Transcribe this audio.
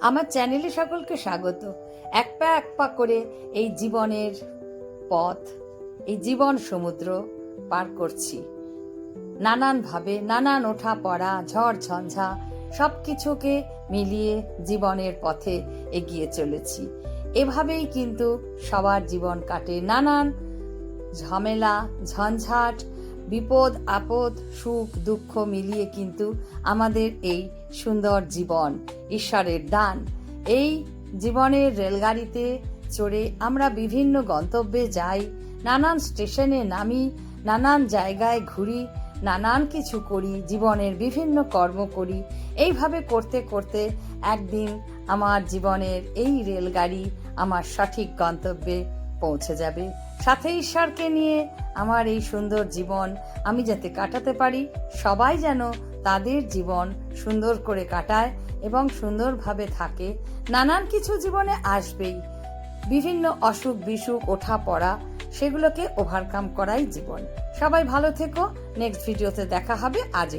আমার চ্যানেলে সকলকে স্বাগত। এক পা এক পা করে এই জীবনের পথ, এই জীবন সমুদ্র পার করছি। নানানভাবে নানান ওঠা পড়া, ঝড় ঝঞ্ঝা সবকিছুকে মিলিয়ে জীবনের পথে এগিয়ে চলেছি। এভাবেই কিন্তু সবার জীবন কাটে। নানান ঝামেলা, ঝঞ্ঝাট, বিপদ আপদ, সুখ দুঃখ মিলিয়ে কিন্তু আমাদের এই সুন্দর জীবন ঈশ্বরের দান। এই জীবনের রেলগাড়িতে চড়ে আমরা বিভিন্ন গন্তব্যে যাই, নানান স্টেশনে নামি, নানান জায়গায় ঘুরি, নানান কিছু করি, জীবনের বিভিন্ন কর্ম করি। এইভাবে করতে করতে একদিন আমার জীবনের এই রেলগাড়ি আমার সঠিক গন্তব্যে পৌঁছে যাবে। সাথে ঈশ্বরকে নিয়ে আমার এই সুন্দর জীবন আমি যাতে কাটাতে পারি, সবাই যেন তাদের জীবন সুন্দর করে কাটায় এবং সুন্দরভাবে থাকে। নানান কিছু জীবনে আসবেই, বিভিন্ন অসুখ বিসুখ, ওঠা পড়া, সেগুলোকে ওভারকাম করাই জীবন। সবাই ভালো থেকো। নেক্সট ভিডিওতে দেখা হবে। আজই